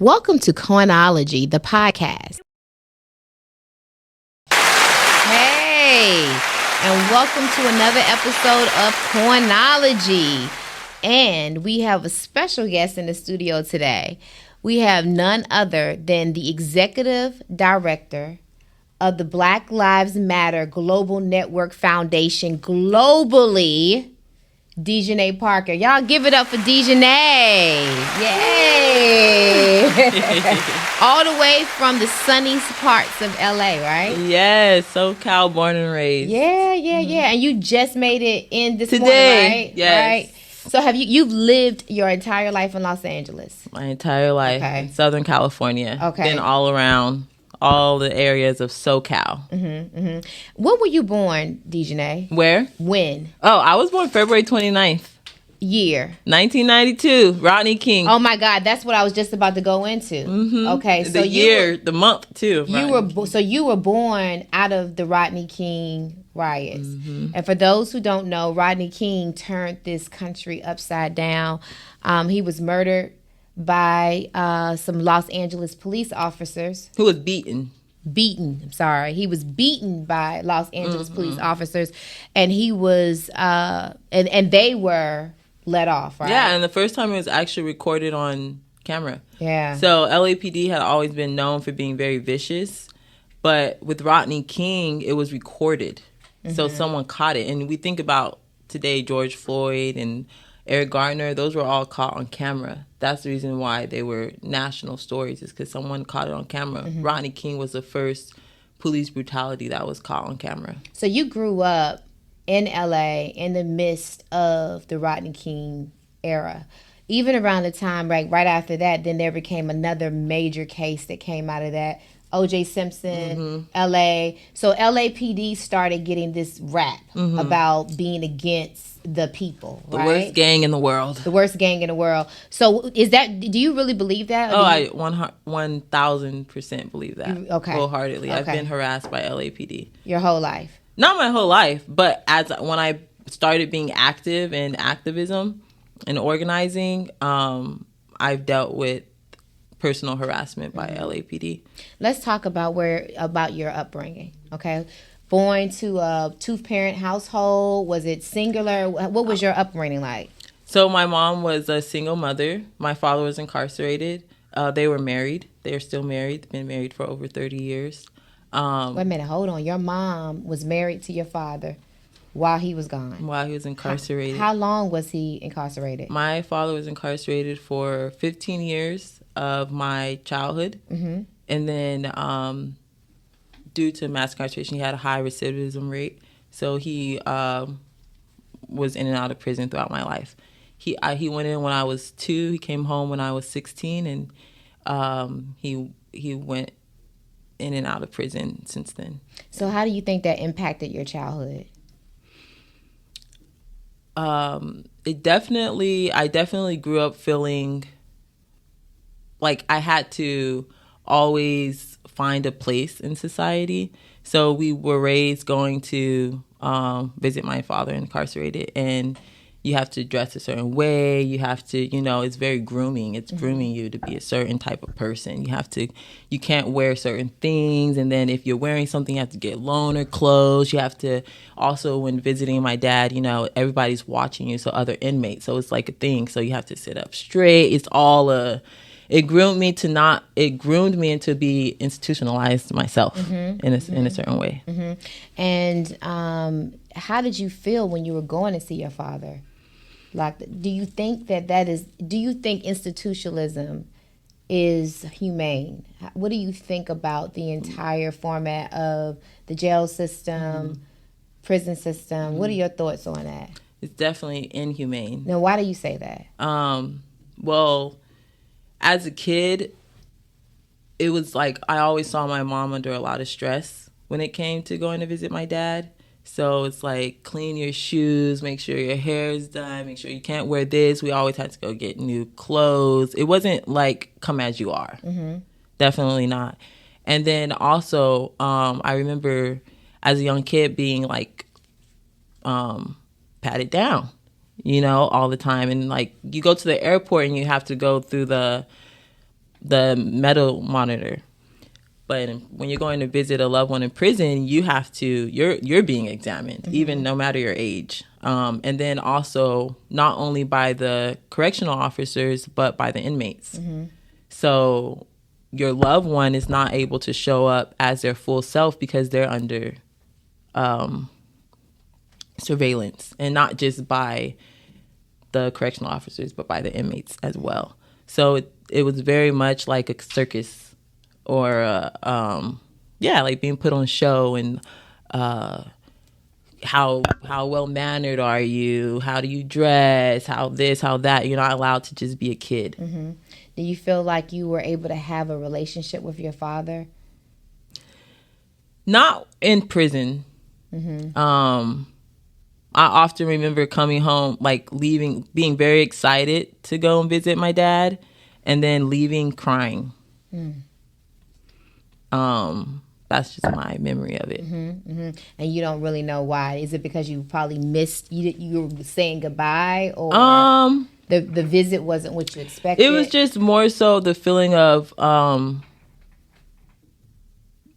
Welcome to Coinology, the podcast. Hey, and welcome to another episode of Coinology. And we have a special guest in the studio today. We have none other than the executive director of the Black Lives Matter Global Network Foundation globally, Dejanay Parker. Y'all give it up for Dejanay. Yay! All the way from the sunny parts of LA, right? Yes, SoCal, born and raised. Yeah. And you just made it in this Today, morning, right? yes. Right? So you've lived your entire life in Los Angeles? My entire life in Southern California. Okay. Been all around all the areas of SoCal. When were you born, Dejanay? Where? When? Oh, I was born February 29th. Year? 1992. Rodney King. Oh my God, that's what I was just about to go into. Okay, so the year, the month too. You were born out of the Rodney King riots. And for those who don't know, Rodney King turned this country upside down. He was murdered by some Los Angeles police officers. Who was beaten. He was beaten by Los Angeles police officers, and he was and they were let off, right? Yeah, and the first time it was actually recorded on camera. Yeah. So LAPD had always been known for being very vicious, but with Rodney King, it was recorded. So someone caught it. And we think about today, George Floyd and Eric Garner, those were all caught on camera. That's the reason why they were national stories, is because someone caught it on camera. Rodney King was the first police brutality that was caught on camera. So you grew up in LA in the midst of the Rodney King era. Even around the time, right after that, then there became another major case that came out of that. O.J. Simpson, LA. So LAPD started getting this rap about being against the people, right? The worst gang in the world. The worst gang in the world. So do you really believe that? I 1,000% believe that. Okay. Wholeheartedly. Okay. I've been harassed by LAPD. Your whole life? Not my whole life, but when I started being active in activism and organizing, I've dealt with personal harassment by LAPD. Let's talk about your upbringing, okay? Born to a two-parent household. Was it singular? What was your upbringing like? So my mom was a single mother. My father was incarcerated. They were married. They're still married. They've been married for over 30 years. Wait a minute. Hold on. Your mom was married to your father while he was gone? While he was incarcerated. How long was he incarcerated? My father was incarcerated for 15 years of my childhood. And then due to mass incarceration, he had a high recidivism rate. So he was in and out of prison throughout my life. He went in when I was 2. He came home when I was 16, and he went in and out of prison since then. So how do you think that impacted your childhood? I definitely grew up feeling like I had to always find a place in society. So we were raised going to visit my father incarcerated, and you have to dress a certain way. You have to, it's very grooming. It's grooming you to be a certain type of person. You can't wear certain things. And then if you're wearing something, you have to get loaner clothes. You have to also, when visiting my dad, everybody's watching you. So other inmates. So it's like a thing. So you have to sit up straight. It's all it groomed me into be institutionalized myself in a certain way. And how did you feel when you were going to see your father? Like, do you think institutionalism is humane? What do you think about the entire format of the jail system, prison system? What are your thoughts on that? It's definitely inhumane. Now, why do you say that? Well, as a kid, it was like I always saw my mom under a lot of stress when it came to going to visit my dad. So it's like, clean your shoes, make sure your hair is done, make sure you can't wear this. We always had to go get new clothes. It wasn't like come as you are. Definitely not. And then also, I remember as a young kid being like patted down, all the time. And like you go to the airport and you have to go through the the metal monitor. But when you're going to visit a loved one in prison, you're being examined, even no matter your age. And then also not only by the correctional officers, but by the inmates. So your loved one is not able to show up as their full self because they're under surveillance, and not just by the correctional officers, but by the inmates as well. So it was very much like a circus, or like being put on show, and how well mannered are you? How do you dress? How this, how that? You're not allowed to just be a kid. Do you feel like you were able to have a relationship with your father? Not in prison. I often remember coming home, like leaving, being very excited to go and visit my dad, and then leaving crying. That's just my memory of it. And you don't really know why. Is it because you probably missed, you were saying goodbye, or the visit wasn't what you expected? It was just more so the feeling of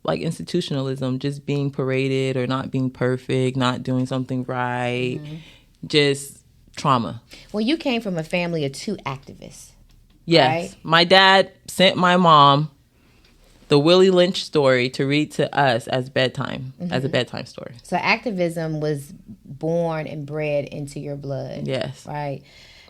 like institutionalism, just being paraded or not being perfect, not doing something right, just trauma. Well, you came from a family of 2 activists. Yes. Right? My dad sent my mom the Willie Lynch story to read to us as bedtime, as a bedtime story. So activism was born and bred into your blood. Yes. Right.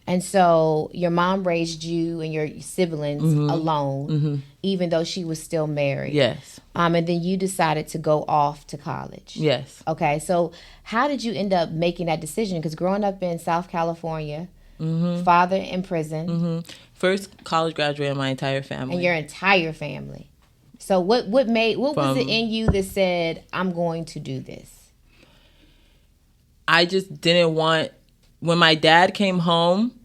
And so your mom raised you and your siblings alone, even though she was still married. Yes. And then you decided to go off to college. Yes. Okay. So how did you end up making that decision? Because growing up in South California, father in prison. First college graduate in my entire family. And your entire family. So what was it in you that said, I'm going to do this? I just didn't want, when my dad came home,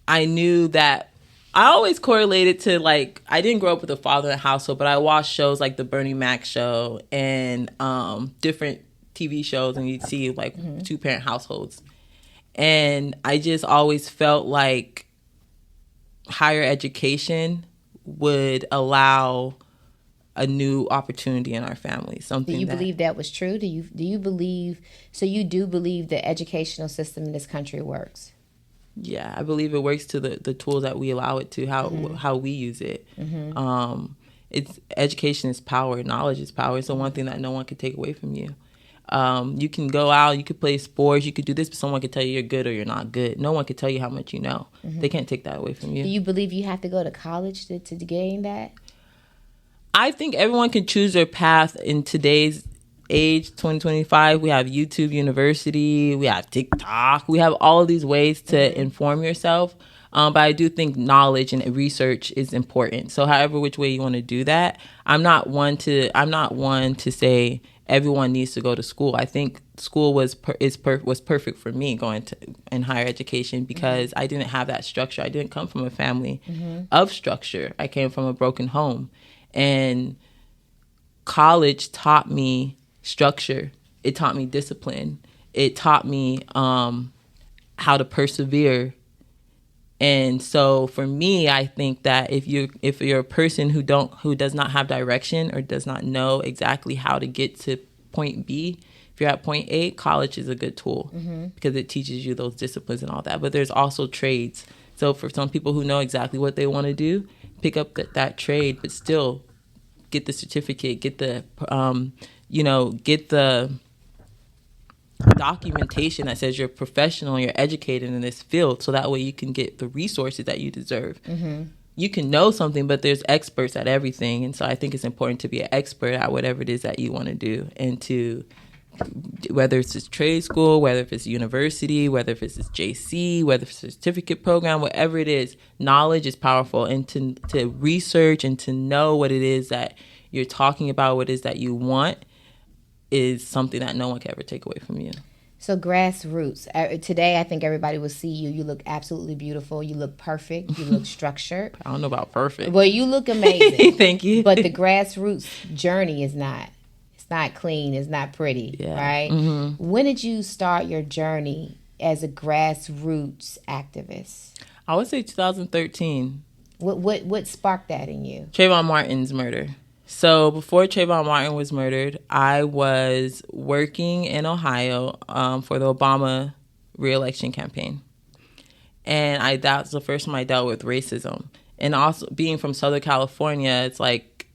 I knew that I always correlated to, like, I didn't grow up with a father in the household, but I watched shows like the Bernie Mac show and different TV shows, and you'd see like 2-parent households. And I just always felt like higher education would allow a new opportunity in our family. Something. Do you believe that was true? Do you believe, so you do believe the educational system in this country works? Yeah, I believe it works to the tools that we allow it to, how we use it. It's education is power, knowledge is power. It's the one thing that no one can take away from you. You can go out, you could play sports, you could do this, but someone could tell you you're good or you're not good. No one can tell you how much you know. They can't take that away from you. Do you believe you have to go to college to gain that? I think everyone can choose their path in today's age, 2025. We have YouTube University, we have TikTok, we have all of these ways to inform yourself. But I do think knowledge and research is important. So however which way you want to do that, I'm not one to say everyone needs to go to school. I think school was perfect for me going to in higher education because I didn't have that structure. I didn't come from a family of structure. I came from a broken home. And college taught me structure. It taught me discipline. It taught me how to persevere. And so for me, I think that if you're a person who does not have direction or does not know exactly how to get to point B, if you're at point A, college is a good tool because it teaches you those disciplines and all that. But there's also trades. So for some people who know exactly what they want to do, pick up that trade, but still get the certificate, get the get the documentation that says you're professional and you're educated in this field, so that way you can get the resources that you deserve. You can know something, but there's experts at everything, and so I think it's important to be an expert at whatever it is that you want to do, and to whether it's this trade school, whether if it's university, whether if it's this JC, whether it's a certificate program, whatever it is, knowledge is powerful. And to research and to know what it is that you're talking about, what it is that you want, is something that no one can ever take away from you. So Grassroots, today I think everybody will see you. You look absolutely beautiful. You look perfect. You look structured. I don't know about perfect. Well, you look amazing. Thank you. But the Grassroots journey is not. Not clean, it's not pretty, right? When did you start your journey as a grassroots activist? I would say 2013. What sparked that in you? Trayvon Martin's murder. So before Trayvon Martin was murdered, I was working in Ohio for the Obama re-election campaign. And that was the first time I dealt with racism. And also being from Southern California, it's like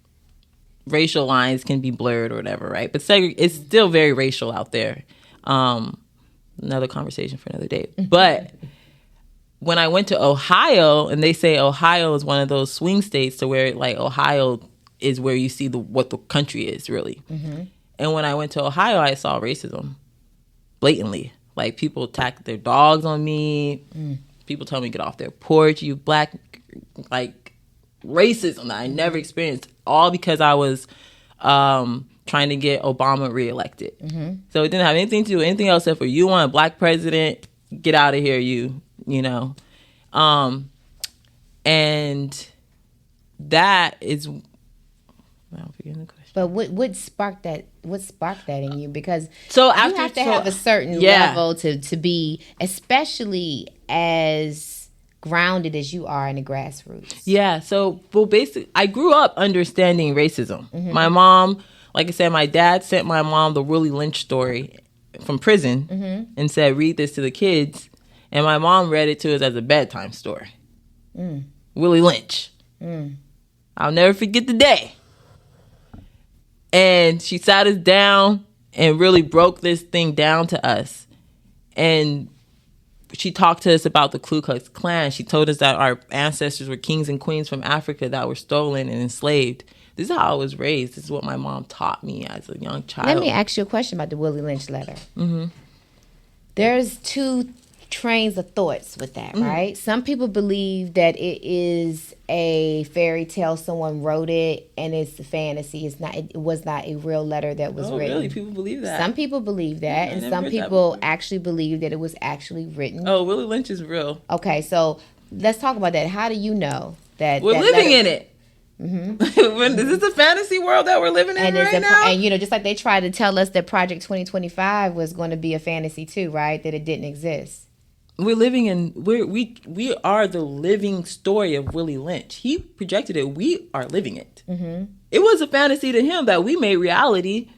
racial lines can be blurred or whatever, right? But it's still very racial out there. Another conversation for another day. But when I went to Ohio, and they say Ohio is one of those swing states to where like Ohio is where you see what the country is really. Mm-hmm. And when I went to Ohio, I saw racism blatantly. Like people attacked their dogs on me. People told me to get off their porch. You black, like racism that I never experienced, all because I was trying to get Obama reelected. Mm-hmm. So it didn't have anything to do with anything else except for you want a black president, get out of here, you know. And that is, I'm forgetting the question. But what sparked that? What sparked that in you? Because you have to have a certain level to be, especially as grounded as you are in the grassroots. Yeah. So, well, basically, I grew up understanding racism. Mm-hmm. My mom, like I said, my dad sent my mom the Willie Lynch story from prison and said, read this to the kids. And my mom read it to us as a bedtime story. Willie Lynch. I'll never forget the day. And she sat us down and really broke this thing down to us. And she talked to us about the Ku Klux Klan. She told us that our ancestors were kings and queens from Africa that were stolen and enslaved. This is how I was raised. This is what my mom taught me as a young child. Let me ask you a question about the Willie Lynch letter. Mm-hmm. There's two trains of thoughts with that, right? Some people believe that it is a fairy tale, someone wrote it and it's a fantasy. It was not a real letter that was written. Really? People believe that? Some people believe that, and some people actually believe that it was actually written. Oh, Willie Lynch is real. Okay, so let's talk about that. How do you know that we're living in it? Mm-hmm. Is this a fantasy world that we're living in right now? And just like they tried to tell us that Project 2025 was going to be a fantasy too, right? That it didn't exist. We're living in we are the living story of Willie Lynch. He projected it. We are living it. Mm-hmm. It was a fantasy to him that we made reality.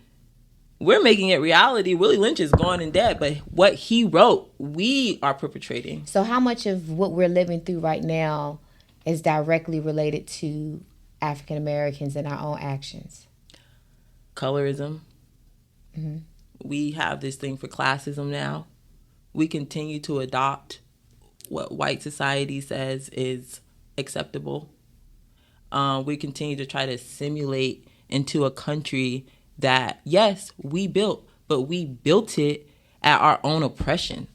We're making it reality. Willie Lynch is gone and dead, but what he wrote, we are perpetrating. So how much of what we're living through right now is directly related to African Americans and our own actions? Colorism. Mm-hmm. We have this thing for classism now. We continue to adopt what white society says is acceptable. We continue to try to assimilate into a country that, yes, we built, but we built it at our own oppression.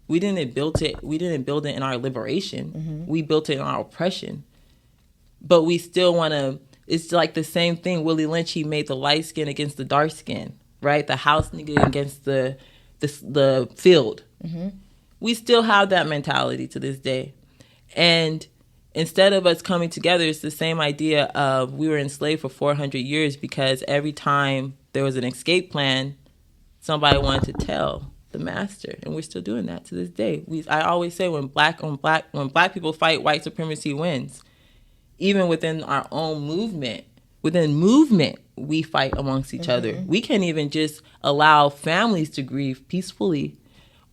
We didn't build it in our liberation. Mm-hmm. We built it in our oppression. But we still want to, it's like the same thing. Willie Lynch, he made the light skin against the dark skin, right? The house nigga against the field. Mm-hmm. We still have that mentality to this day. And instead of us coming together, it's the same idea of we were enslaved for 400 years because every time there was an escape plan, somebody wanted to tell the master. And we're still doing that to this day. I always say when black people fight, white supremacy wins. Even within our own movement, we fight amongst each other. We can't even just allow families to grieve peacefully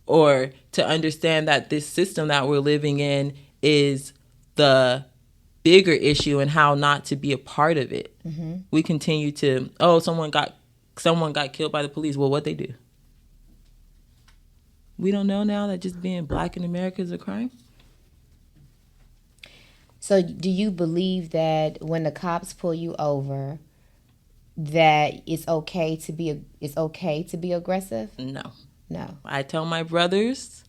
or to understand that this system that we're living in is the bigger issue and how not to be a part of it. Mm-hmm. We continue to, someone got killed by the police. Well, what'd they do? We don't know now that just being black in America is a crime? So do you believe that when the cops pull you over, that it's okay to be aggressive? No. No. I tell my brothers,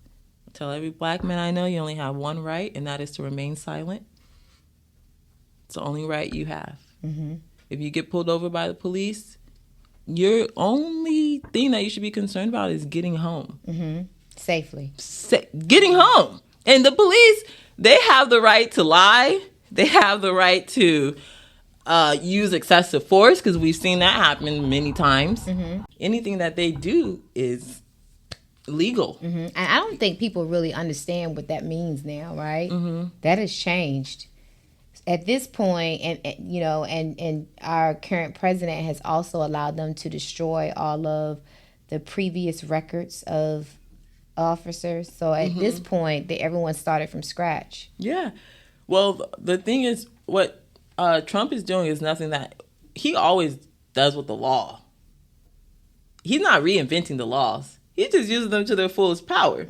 I tell every black man I know, you only have one right, and that is to remain silent. It's the only right you have. Mm-hmm. If you get pulled over by the police, your only thing that you should be concerned about is getting home. Mm-hmm. Safely. Getting home. And the police, they have the right to lie. They have the right to use excessive force, because we've seen that happen many times. Mm-hmm. Anything that they do is legal. Mm-hmm. And I don't think people really understand what that means now, right? Mm-hmm. That has changed. at this point, and our current president has also allowed them to destroy all of the previous records of officers. So at this point, everyone started from scratch. Yeah. Well, the thing is, what Trump is doing is nothing that he always does with the law. He's not reinventing the laws. He just uses them to their fullest power.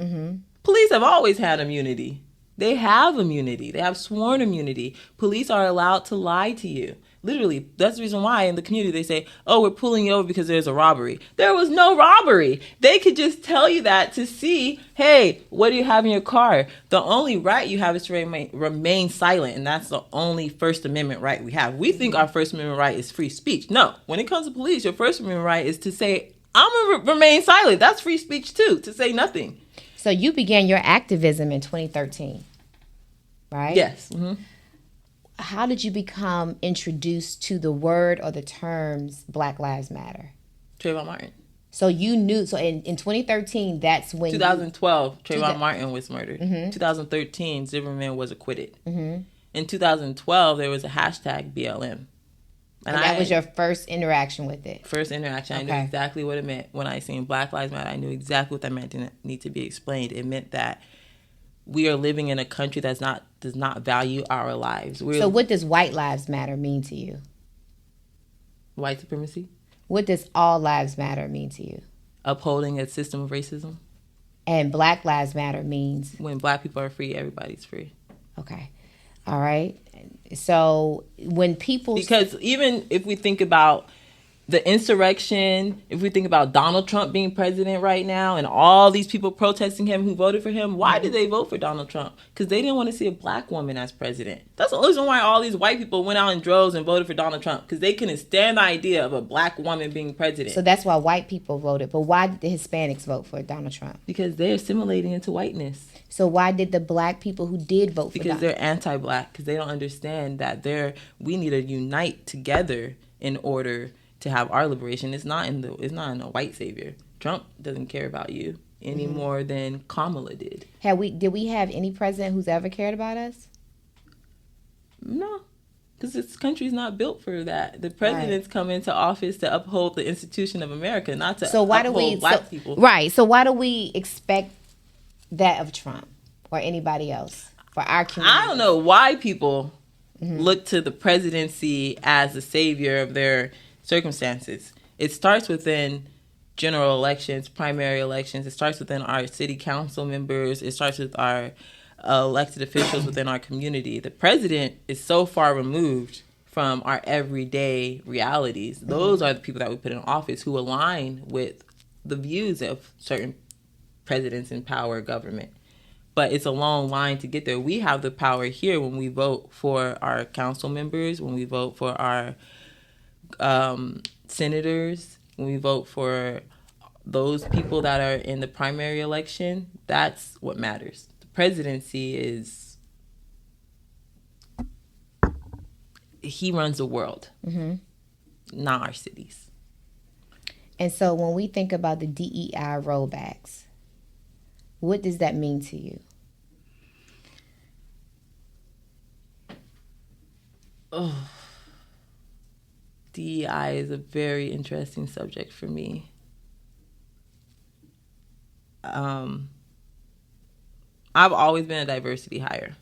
Police have always had immunity. They have immunity. They have sworn immunity. Police are allowed to lie to you. Literally, that's the reason why in the community they say, oh, we're pulling you over because there's a robbery. There was no robbery. They could just tell you that to see, hey, what do you have in your car? The only right you have is to remain silent, and that's the only First Amendment right we have. We think our First Amendment right is free speech. No, when it comes to police, your First Amendment right is to say, I'm going to remain silent. That's free speech too, to say nothing. So you began your activism in 2013, right? Yes. How did you become introduced to the word or the terms Black Lives Matter? Trayvon Martin. So you knew, so in 2013, that's when 2012, Trayvon Martin was murdered. 2013, Zimmerman was acquitted. In 2012, there was a hashtag BLM. And that was your first interaction with it? First interaction. Okay. I knew exactly what it meant. When I seen Black Lives Matter, I knew exactly what that meant. It didn't need to be explained. It meant that we are living in a country does not value our lives. So what does white lives matter mean to you? White supremacy. What does all lives matter mean to you? Upholding a system of racism. And Black Lives Matter means? When Black people are free, everybody's free. Okay. All right. So when people... Because even if we think about the insurrection, if we think about Donald Trump being president right now and all these people protesting him who voted for him, why did they vote for Donald Trump? Because they didn't want to see a Black woman as president. That's the reason why all these white people went out in droves and voted for Donald Trump, because they couldn't stand the idea of a Black woman being president. So that's why white people voted. But why did the Hispanics vote for Donald Trump? Because they're assimilating into whiteness. So why did the Black people who did vote for Because they're anti-Black, because they don't understand that we need to unite together in order to have our liberation. It's not in a white savior. Trump doesn't care about you any more than Kamala did. Did we have any president who's ever cared about us? No, because this country's not built for that. The presidents come into office to uphold the institution of America, not to uphold Black people. Right. So why do we expect that of Trump or anybody else for our community? I don't know why people look to the presidency as the savior of their circumstances. It starts within general elections, primary elections. It starts within our city council members. It starts with our elected officials within our community. The president is so far removed from our everyday realities. Those are the people that we put in office who align with the views of certain presidents in power government. But it's a long line to get there. We have the power here when we vote for our council members, when we vote for our senators, when we vote for those people that are in the primary election. That's what matters. The presidency he runs the world, not our cities. And so when we think about the DEI rollbacks, what does that mean to you? Oh, DEI is a very interesting subject for me. I've always been a diversity hire.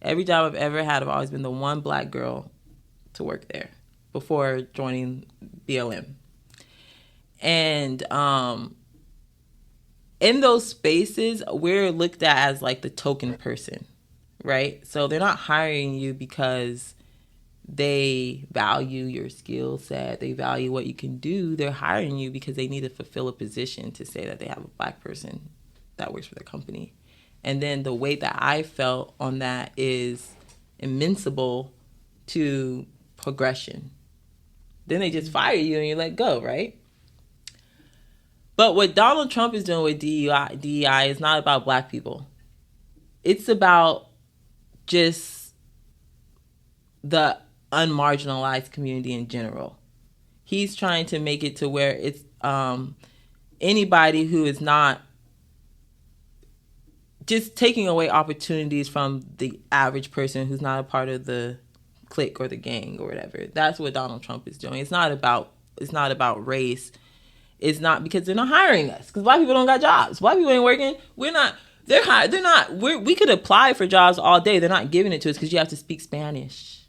Every job I've ever had, I've always been the one Black girl to work there before joining BLM. And in those spaces, we're looked at as like the token person, right? So they're not hiring you because they value your skill set, they value what you can do. They're hiring you because they need to fulfill a position to say that they have a Black person that works for their company. And then the weight that I felt on that is invincible to progression. Then they just fire you and you let go, right? But what Donald Trump is doing with DEI is not about Black people. It's about just the unmarginalized community in general. He's trying to make it to where it's anybody who is not just taking away opportunities from the average person who's not a part of the clique or the gang or whatever. That's what Donald Trump is doing. It's not about race. It's not because they're not hiring us, because black people don't got jobs. Black people ain't working. We could apply for jobs all day. They're not giving it to us because you have to speak Spanish.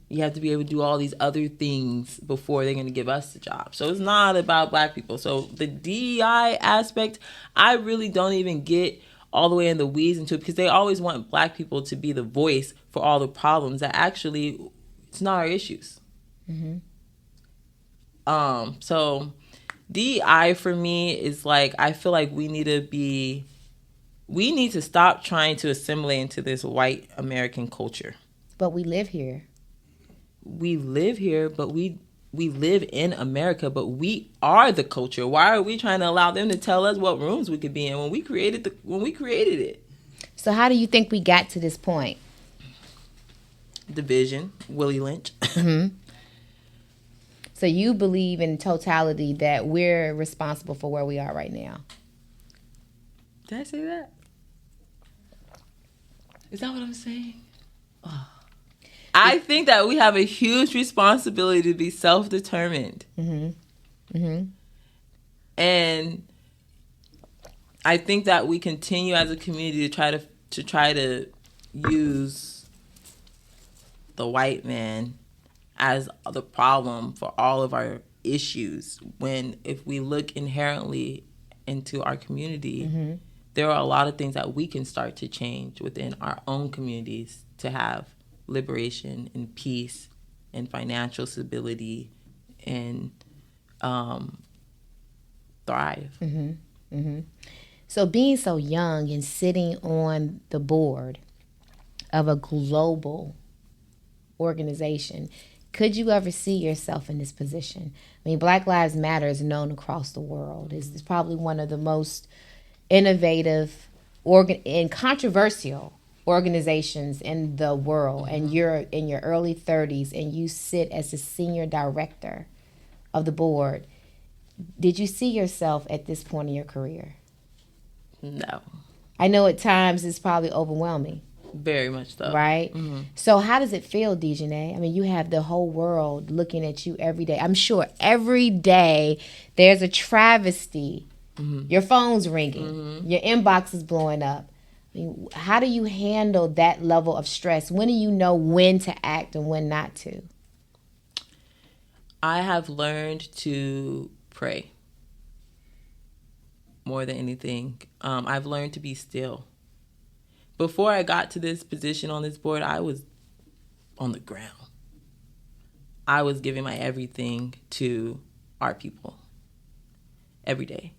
You have to be able to do all these other things before they're going to give us the job. So it's not about black people. So the DEI aspect, I really don't even get all the way in the weeds into it, because they always want black people to be the voice for all the problems that actually it's not our issues. Mm-hmm. So DEI for me is like, I feel like we need to stop trying to assimilate into this white American culture. But we live here. We live here, but we live in America, but we are the culture. Why are we trying to allow them to tell us what rooms we could be in when we created it? So how do you think we got to this point? Division, Willie Lynch. Mm-hmm. So you believe in totality that we're responsible for where we are right now? Did I say that? Is that what I'm saying? Oh. I think that we have a huge responsibility to be self-determined. Mm-hmm. Mm-hmm. And I think that we continue as a community to try to use the white man as the problem for all of our issues, when if we look inherently into our community, mm-hmm. there are a lot of things that we can start to change within our own communities to have liberation and peace and financial stability and thrive. Mm-hmm. Mm-hmm. So being so young and sitting on the board of a global organization, could you ever see yourself in this position? I mean, Black Lives Matter is known across the world. It's probably one of the most innovative and controversial organizations in the world, and you're in your early 30s and you sit as the senior director of the board. Did you see yourself at this point in your career? No. I know at times it's probably overwhelming. Very much so. Right? Mm-hmm. So how does it feel, Dejanay? I mean, you have the whole world looking at you every day. I'm sure every day there's a travesty. Mm-hmm. Your phone's ringing. Mm-hmm. Your inbox is blowing up. I mean, how do you handle that level of stress? When do you know when to act and when not to? I have learned to pray more than anything. I've learned to be still. Before I got to this position on this board, I was on the ground. I was giving my everything to our people every day.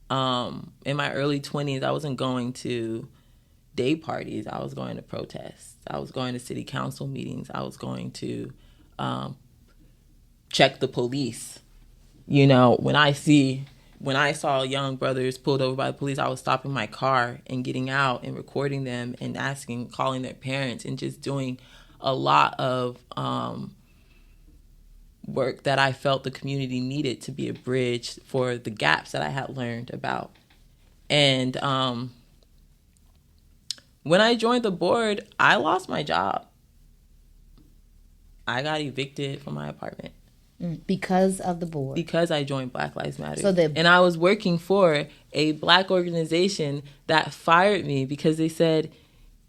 In my early 20s, I wasn't going to day parties. I was going to protests. I was going to city council meetings. I was going to check the police. You know, when I saw young brothers pulled over by the police, I was stopping my car and getting out and recording them and calling their parents, and just doing a lot of work that I felt the community needed to be a bridge for the gaps that I had learned about. And when I joined the board, I lost my job. I got evicted from my apartment. Because of the board? Because I joined Black Lives Matter. And I was working for a Black organization that fired me because they said,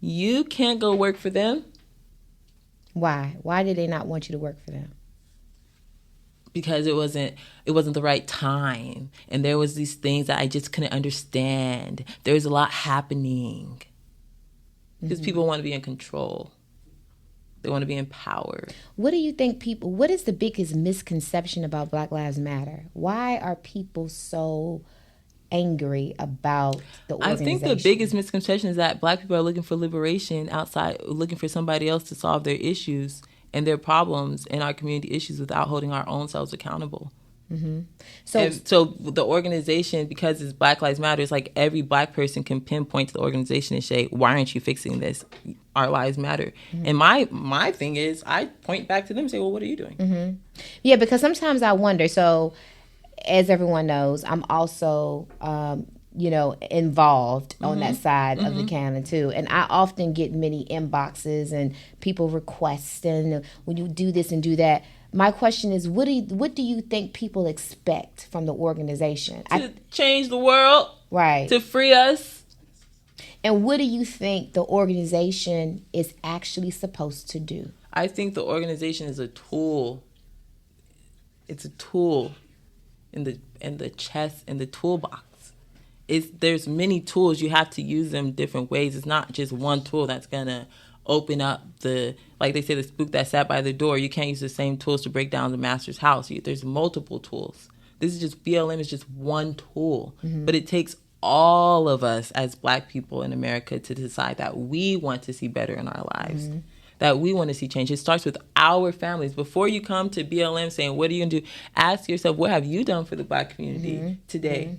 you can't go work for them. Why? Why did they not want you to work for them? Because it wasn't the right time, and there was these things that I just couldn't understand. There was a lot happening because people want to be in control. They want to be in power. What do you think what is the biggest misconception about Black Lives Matter? Why are people so angry about the organization? I think the biggest misconception is that Black people are looking for liberation outside, looking for somebody else to solve their issues and their problems and our community issues without holding our own selves accountable. Mm-hmm. So the organization, because it's Black Lives Matter, it's like every Black person can pinpoint to the organization and say, why aren't you fixing this? Our lives matter. Mm-hmm. And my thing is, I point back to them and say, well, what are you doing? Mm-hmm. Yeah, because sometimes I wonder, so as everyone knows, I'm also involved on that side of the counter too. And I often get many inboxes and people requesting, when you do this and do that. My question is, what do you think people expect from the organization? To change the world. Right. To free us. And what do you think the organization is actually supposed to do? I think the organization is a tool. It's a tool in the chest, in the toolbox. There's many tools. You have to use them different ways. It's not just one tool that's gonna open up like they say, the spook that sat by the door. You can't use the same tools to break down the master's house. There's multiple tools. This is just, BLM is just one tool. But it takes all of us as Black people in America to decide that we want to see better in our lives. That we want to see change. It starts with our families. Before you come to BLM saying, what are you going to do? Ask yourself, what have you done for the Black community today?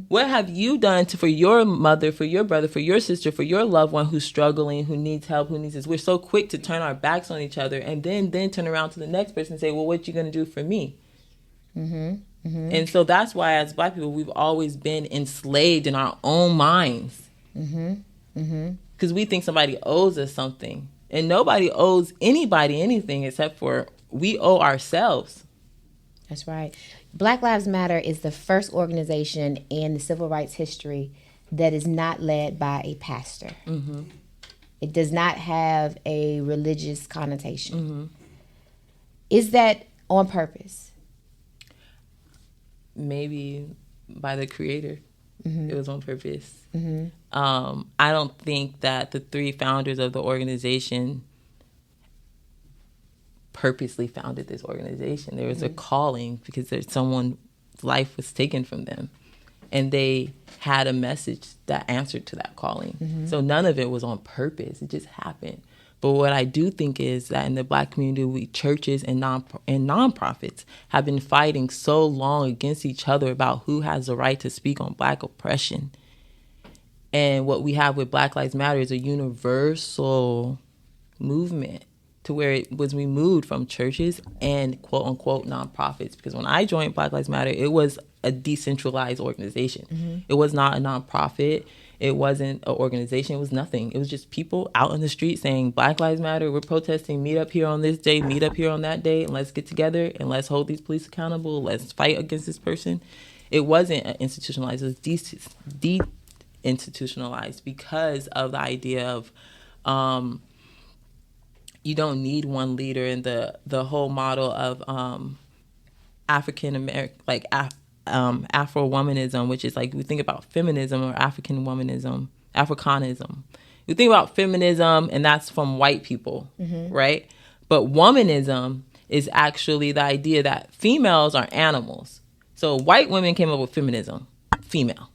What have you done for your mother, for your brother, for your sister, for your loved one who's struggling, who needs help, who needs this? We're so quick to turn our backs on each other and then turn around to the next person and say, well, what you going to do for me? And so that's why as Black people, we've always been enslaved in our own minds. Because we think somebody owes us something. And nobody owes anybody anything except for we owe ourselves. That's right. Black Lives Matter is the first organization in the civil rights history that is not led by a pastor. It does not have a religious connotation. Is that on purpose? Maybe by the Creator. It was on purpose. I don't think that the three founders of the organization purposely founded this organization. There was a calling because there's someone's life was taken from them, and they had a message that answered to that calling. So none of it was on purpose. It just happened. But what I do think is that in the Black community, churches and nonprofits have been fighting so long against each other about who has the right to speak on Black oppression. And what we have with Black Lives Matter is a universal movement to where it was removed from churches and quote unquote nonprofits. Because when I joined Black Lives Matter, it was a decentralized organization. It was not a nonprofit. It wasn't an organization. It was nothing. It was just people out on the street saying, Black Lives Matter, we're protesting, meet up here on this day, meet up here on that day, and let's get together and let's hold these police accountable. Let's fight against this person. It wasn't institutionalized. It was de-institutionalized because of the idea of you don't need one leader, and the whole model of African American, like Afro-womanism, which is like we think about feminism or African womanism, Africanism. You think about feminism, and that's from white people, right? But womanism is actually the idea that females are animals. So white women came up with feminism. Female,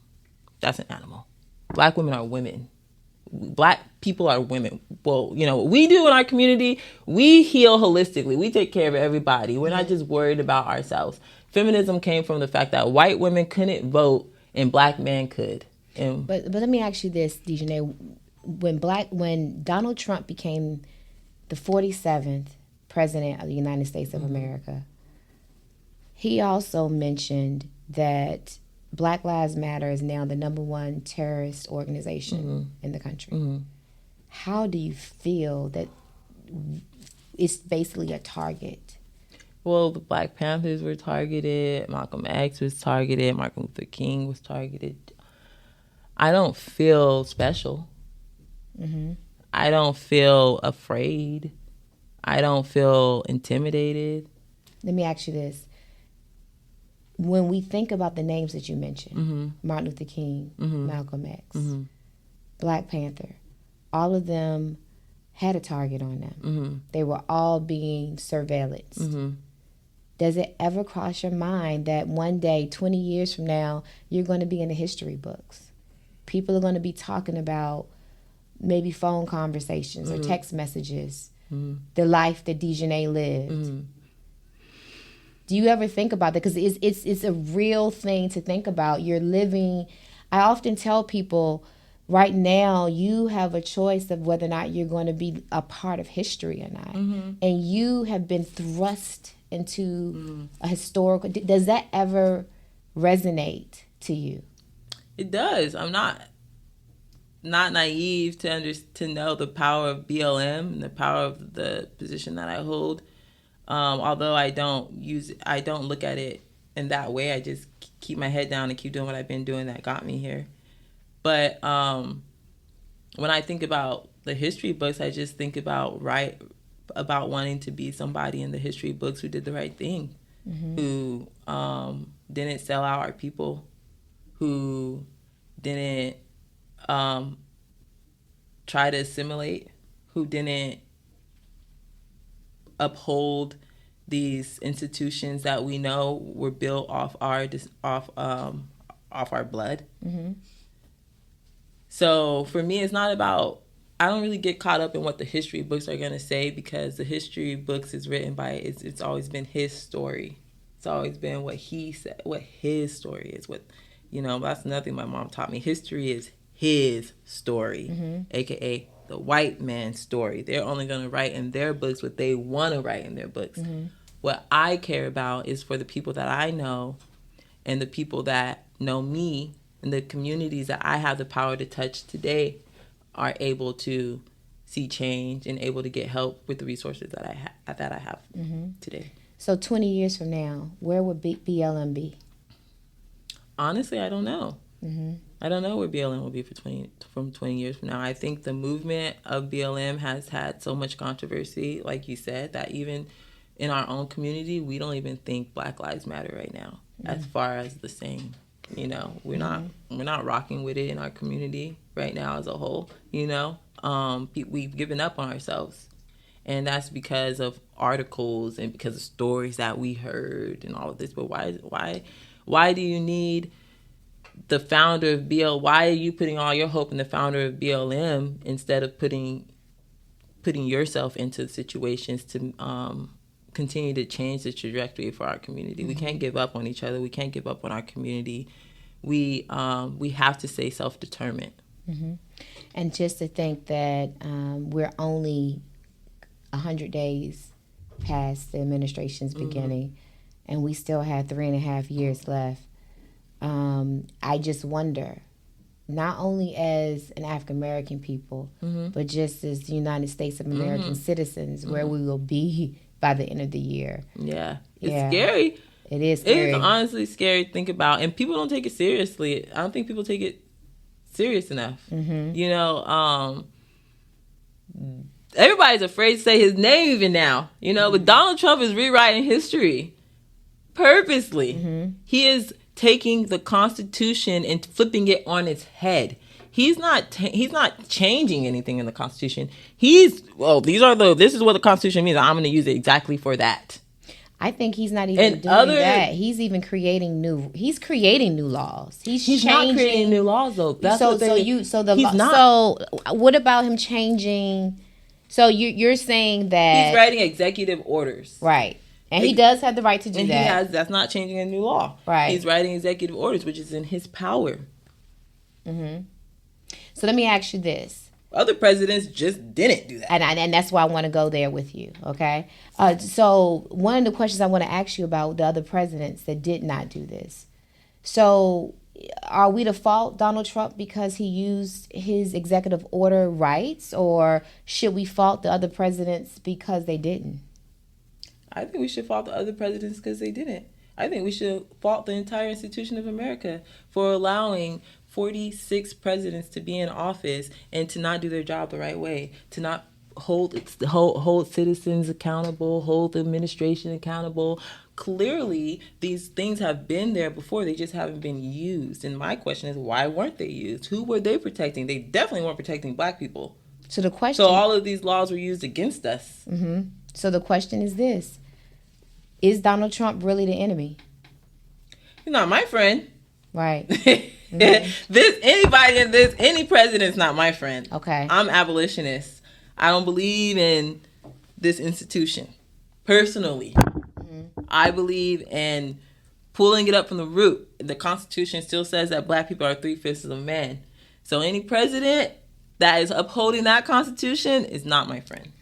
that's an animal. Black women are women. Black people are women. Well, what we do in our community, we heal holistically. We take care of everybody. We're not just worried about ourselves. Feminism came from the fact that white women couldn't vote and Black men could. But let me ask you this, Dejanay. When Donald Trump became the 47th president of the United States of America, he also mentioned that Black Lives Matter is now the #1 terrorist organization in the country. How do you feel that it's basically a target? Well, the Black Panthers were targeted. Malcolm X was targeted. Martin Luther King was targeted. I don't feel special. I don't feel afraid. I don't feel intimidated. Let me ask you this. When we think about the names that you mentioned, Martin Luther King, Malcolm X, Black Panther, all of them had a target on them. They were all being surveillanced. Does it ever cross your mind that one day, 20 years from now, you're going to be in the history books? People are going to be talking about maybe phone conversations or text messages, the life that Dejanay lived. Do you ever think about that? Because it's a real thing to think about. You're living. I often tell people, right now, you have a choice of whether or not you're going to be a part of history or not. And you have been thrust into a historical. Does that ever resonate to you? It does. I'm not naive to know the power of BLM and the power of the position that I hold. Although I don't look at it in that way. I just keep my head down and keep doing what I've been doing that got me here. But when I think about the history books, I just think about wanting to be somebody in the history books who did the right thing, who didn't sell out our people, who didn't try to assimilate, who didn't uphold these institutions that we know were built off our blood. Mm-hmm. So for me, it's not about, I don't really get caught up in what the history books are going to say, because the history books is written by, it's always been his story. It's always been what he said, what his story is. What, that's another thing my mom taught me. History is his story, aka the white man's story. They're only going to write in their books what they want to write in their books. What I care about is for the people that I know and the people that know me and the communities that I have the power to touch today are able to see change and able to get help with the resources that I have today. So 20 years from now, where would BLM be? Honestly, I don't know. I don't know where BLM will be from 20 years from now. I think the movement of BLM has had so much controversy, like you said, that even in our own community, we don't even think Black Lives Matter right now, as far as the saying. We're not rocking with it in our community right now as a whole. We've given up on ourselves, and that's because of articles and because of stories that we heard and all of this. But why do you need the founder of BLM? Why are you putting all your hope in the founder of BLM instead of putting yourself into situations to continue to change the trajectory for our community? We can't give up on each other. We can't give up on our community. We have to stay self-determined. And just to think that we're only 100 days past the administration's beginning, and we still have 3.5 years left. I just wonder, not only as an African American people, but just as the United States of American citizens, where we will be by the end of the year. Yeah. It's scary. It is scary. It is honestly scary to think about. And people don't take it seriously. I don't think people take it serious enough. Everybody's afraid to say his name even now. But Donald Trump is rewriting history purposely. He is taking the Constitution and flipping it on its head. He's not changing anything in the Constitution. This is what the Constitution means. I'm going to use it exactly for that. I think he's not even doing that. He's even creating new laws. He's not creating new laws though. So what about him changing? So you're saying that he's writing executive orders, right? And he does have the right to do that. That's not changing a new law, right? He's writing executive orders, which is in his power. So let me ask you this. Other presidents just didn't do that. And that's why I want to go there with you, okay? So one of the questions I want to ask you about the other presidents that did not do this. So are we to fault Donald Trump because he used his executive order rights, or should we fault the other presidents because they didn't? I think we should fault the other presidents because they didn't. I think we should fault the entire institution of America for allowing 46 presidents to be in office and to not do their job the right way, to not hold citizens accountable, hold the administration accountable. Clearly, these things have been there before. They just haven't been used. And my question is, why weren't they used? Who were they protecting? They definitely weren't protecting Black people. So all of these laws were used against us. So the question is this. Is Donald Trump really the enemy? He's not my friend. Right. Any president's not my friend. Okay. I'm abolitionist. I don't believe in this institution. Personally. I believe in pulling it up from the root. The Constitution still says that Black people are 3/5 of men. So any president that is upholding that Constitution is not my friend.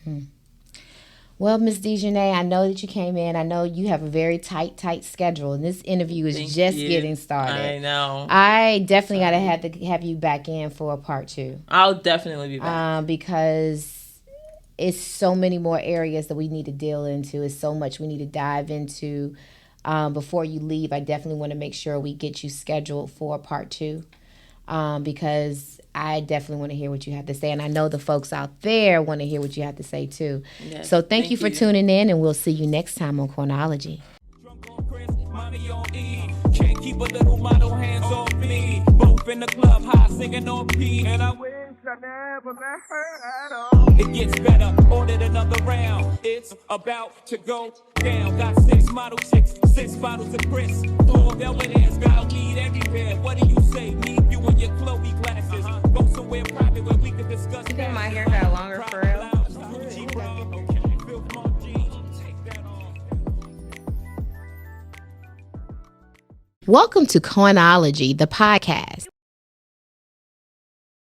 Well, Ms. Dejanay, I know that you came in. I know you have a very tight schedule, and this interview is just getting started. I know. I definitely got to have you back in for a part 2. I'll definitely be back. Because it's so many more areas that we need to deal into. It's so much we need to dive into. Before you leave, I definitely want to make sure we get you scheduled for part 2. Because I definitely want to hear what you have to say. And I know the folks out there want to hear what you have to say, too. Yes, so thank you for tuning in, and we'll see you next time on Coinology. Can't keep a little model hands off me. Both in the club, high singing on P. And I wish I never met her at all. It gets better, ordered another round. It's about to go down. Got 6 model chicks, 6 bottles of Chris. 4 evidence, got weed everywhere. What do you say? Need you in your Chloe glasses. Go somewhere private where we can discuss. You think my hair got longer for real? Welcome to Coinology, the podcast.